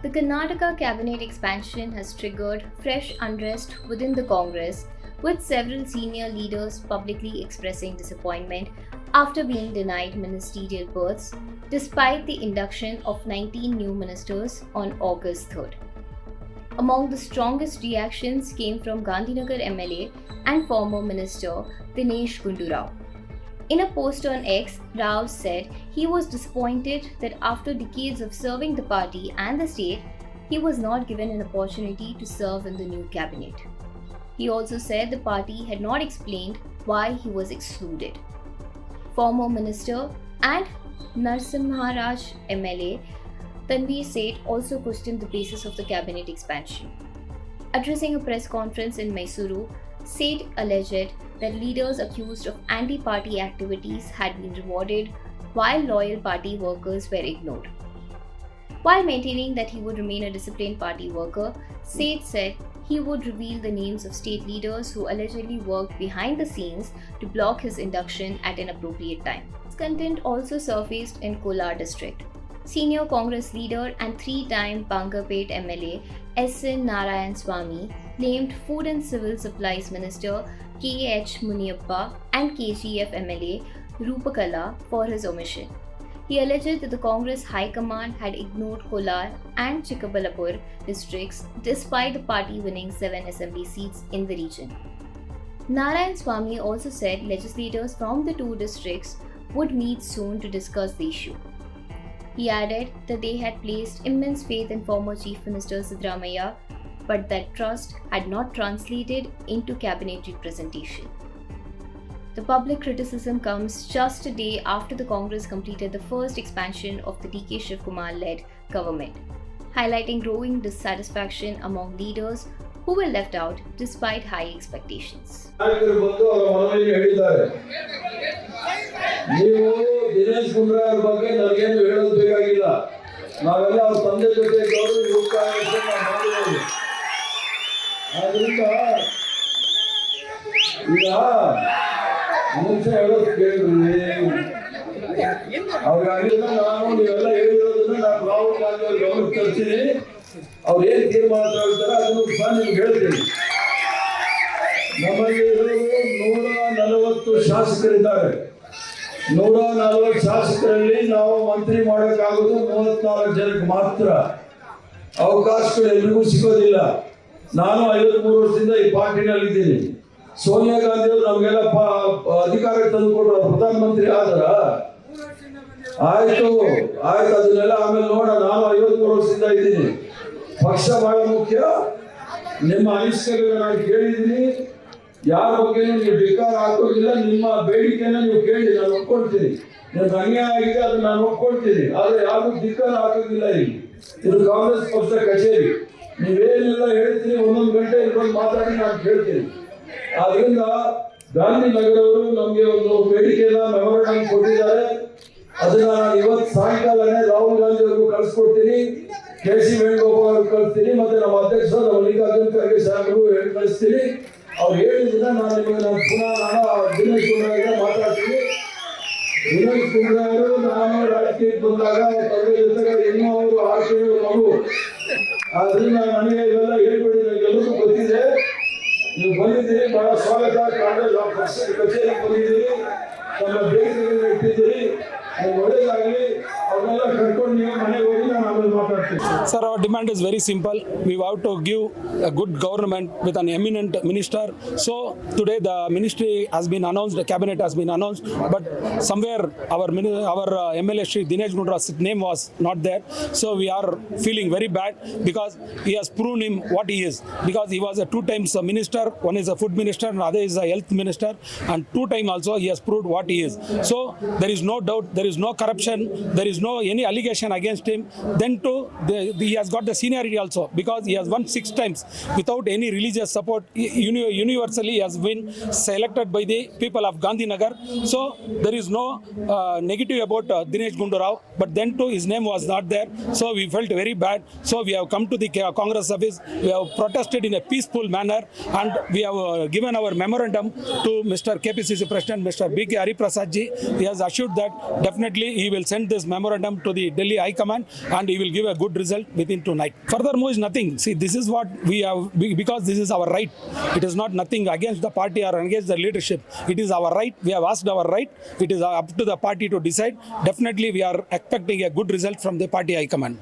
The Karnataka Cabinet expansion has triggered fresh unrest within the Congress, with several senior leaders publicly expressing disappointment after being denied ministerial berths, despite the induction of 19 new ministers on August 3rd. Among the strongest reactions came from Gandhinagar MLA and former Minister Dinesh Gundu Rao. In a post on X, Rao said he was disappointed that after decades of serving the party and the state, he was not given an opportunity to serve in the new cabinet. He also said the party had not explained why he was excluded. Former Minister and Narsimharaj MLA Tanveer Sait also questioned the basis of the cabinet expansion. Addressing a press conference in Mysuru, Sait alleged that leaders accused of anti-party activities had been rewarded while loyal party workers were ignored. While maintaining that he would remain a disciplined party worker, Sait said he would reveal the names of state leaders who allegedly worked behind the scenes to block his induction at an appropriate time. This content also surfaced in Kolar district. Senior Congress leader and three-time Bangapet MLA S.N. Narayan Swamy named Food and Civil Supplies Minister K.H. Muniappa and KGF MLA Rupakala for his omission. He alleged that the Congress High Command had ignored Kolar and Chikkabalapur districts despite the party winning 7 assembly seats in the region. Narayan Swamy also said legislators from the two districts would meet soon to discuss the issue. He added that they had placed immense faith in former Chief Minister Siddaramaiah, but that trust had not translated into cabinet representation. The public criticism comes just a day after the Congress completed the first expansion of the D.K. Shivkumar-led government, highlighting growing dissatisfaction among leaders who were left out despite high expectations. ನೀವು ದಿನೇಶ್ ಗುಂಡೂರಾವ್ ಬಗ್ಗೆ ನನಗೇನು ಹೇಳೋದು ಬೇಕಾಗಿಲ್ಲ. ನಾವೆಲ್ಲ ಅವ್ರ ತಂದೆ ಜೊತೆ ಗೌರವ ಮಾಡಿರೋದು. ಆದ್ರಿಂದ ಈಗ ಮುಂಚೆ ಹೇಳೋದು ಕೇಳಿದ್ರಿ, ಅವ್ರಿಗಾಗಿಲ್ಲ. ನಾನು ನೀವೆಲ್ಲ ಹೇಳಿರೋದನ್ನ ನಾನು ರಾಹುಲ್ ಗಾಂಧಿ ಅವ್ರ ಗಮನಕ್ಕೆ ತರ್ತೀನಿ. ಅವ್ರು ಏನ್ ತೀರ್ಮಾನ ತಗೊಳ್ತಾರೆ ಅದನ್ನು ಸಹ ನಿಮ್ಗೆ ಹೇಳ್ತೀನಿ. ನಮ್ಮಲ್ಲಿ ಇರೋದು 140 ಶಾಸಕರಿದ್ದಾರೆ. 140 ಶಾಸಕರಲ್ಲಿ ನಾವು ಮಂತ್ರಿ ಮಾಡೋಕ್ಕಾಗೋದು 34 ಜನಕ್ಕೆ ಮಾತ್ರ. ಅವಕಾಶಗಳು ಎಲ್ರಿಗೂ ಸಿಗೋದಿಲ್ಲ. ನಾನು 53 ವರ್ಷದಿಂದ ಈ ಪಾರ್ಟಿನಲ್ಲಿದ್ದೀನಿ. ಸೋನಿಯಾ ಗಾಂಧಿ ಅವರು ನಮಗೆಲ್ಲ ಅಧಿಕಾರಕ್ಕೆ ತಂದುಕೊಟ್ರು, ಪ್ರಧಾನಮಂತ್ರಿ ಆದ್ರ ಆಯ್ತು ಅದನ್ನೆಲ್ಲ ಆಮೇಲೆ ನೋಡ. ನಾನು 53 ವರ್ಷದಿಂದ ಇದ್ದೀನಿ. ಪಕ್ಷ ಬಹಳ ಮುಖ್ಯ. ನಿಮ್ಮ ಅನಿಸಿಕೆಗಳನ್ನ ನಾನು ಕೇಳಿದ್ದೀನಿ. ಯಾರ ಬಗ್ಗೆ ನೀವು ಧಿಕ್ಕಾರ ಹಾಕೋದಿಲ್ಲ. ನಿಮ್ಮ ಬೇಡಿಕೆಯನ್ನು ನೀವು ಕೇಳಿ, ನಾನು ಒಪ್ಕೊಳ್ತೀನಿ. ನಿಮ್ಗೆ ಅನ್ಯಾಯ ಆಗಿದೆ ಅದನ್ನ ನಾನು ಒಪ್ಕೊಳ್ತೀನಿ. ಆದ್ರೆ ಯಾರು ಧಿಕ್ಕಾರ ಹಾಕೋದಿಲ್ಲ. ಇದು ಕಾಂಗ್ರೆಸ್ ಪಕ್ಷದ ಕಚೇರಿ. ನೀವೇನೆಲ್ಲ ಹೇಳ್ತೀನಿ ಒಂದೊಂದು ಗಂಟೆ ಇಟ್ಕೊಂಡು ಮಾತಾಡಿ ನಾನು ಕೇಳ್ತೀನಿ. ಆದ್ರಿಂದ ಗಾಂಧಿನಗರ್ ಅವರು ನಮ್ಗೆ ಒಂದು ಬೇಡಿಕೆಯನ್ನ ಮೆಮೊರಂಡಮ್ ಕೊಟ್ಟಿದ್ದಾರೆ. ಅದನ್ನ ನಾನು ಇವತ್ತು ಸಾಯಂಕಾಲನೇ ರಾಹುಲ್ ಗಾಂಧಿ ಅವ್ರಿಗೂ ಕಳಿಸ್ಕೊಡ್ತೀನಿ, ಕೆ.ಸಿ. ವೇಣುಗೋಪಾಲ್ ಅವ್ರಿಗೆ ಕಳಿಸ್ತೀನಿ, ಮತ್ತೆ ನಮ್ಮ ಅಧ್ಯಕ್ಷ ಮಲ್ಲಿಕಾರ್ಜುನ್ ಖರ್ಗೆ ಸಾಹೇಬ್ರಿಗೂ ಕಳಿಸ್ತೀನಿ. ಅವ್ರು ಹೇಳಿದ್ರೆ ನಾನು ಪುನಃ ದಿನೇಶ್ ಗುಂಡೂರಾವ್ ಮಾತಾಡ್ತೀನಿ. ದಿನೇಶ್ ಗುಂಡೂರಾವ್ ನಾನು ರಾಜಕೀಯಕ್ಕೆ ಬಂದಾಗ ಇನ್ನೂ ಅವರು 6 ತಿಂಗಳು ಮಗು. ಆದ್ರಿಂದ ನನಗೆ ಇವೆಲ್ಲ ಹೇಳ್ಬಿಟ್ಟಿದ್ರೆ ಎಲ್ಲರಿಗೂ ಗೊತ್ತಿದೆ. ನೀವು ಬಂದಿದ್ದೀರಿ, ಬಹಳ ಸ್ವಾಗತ. ಕಾಂಗ್ರೆಸ್ ಪಕ್ಷದ ಕಚೇರಿಗೆ ಬಂದಿದ್ದೀರಿ, ತಮ್ಮ ಬೇಡಿಕೆಗಳನ್ನ ಇಟ್ಟಿದ್ದೀರಿ. ಒಳ್ಳೆಯದಾಗಲಿ. ಅವ್ರನ್ನೆಲ್ಲ ಕರ್ಕೊಂಡು ನೀವು ಮನೆಗೆ ಹೋಗಿ ನಾನು ಆಮೇಲೆ ಮಾತಾಡ್ತೀನಿ. Sir, our demand is very simple. We have to give a good government with an eminent minister. So today the ministry has been announced, the cabinet has been announced, but somewhere our MLA Shri Dinesh Gundu Rao's name was not there. So we are feeling very bad because he has proven him what he is. Because he was a 2 times minister. One is a food minister, and other is a health minister, and 2 times also he has proved what he is. So there is no doubt, there is no corruption, there is no any allegation against him. Then too, he has got the seniority also because he has won 6 times without any religious support. Universally he has been selected by the people of Gandhinagar. So there is no negative about Dinesh Gundu Rao, but then too his name was not there. So we felt very bad. So we have come to the Congress office. We have protested in a peaceful manner, and we have given our memorandum to Mr. KPCC President, Mr. B.K. Hariprasad ji. He has assured that definitely definitely he will send this memorandum to the Delhi High Command and he will give a good result within tonight. Furthermore is nothing. See, this is what we have, because this is our right. It is not nothing against the party or against the leadership. It is our right. We have asked our right. It is up to the party to decide. Definitely we are expecting a good result from the party high command.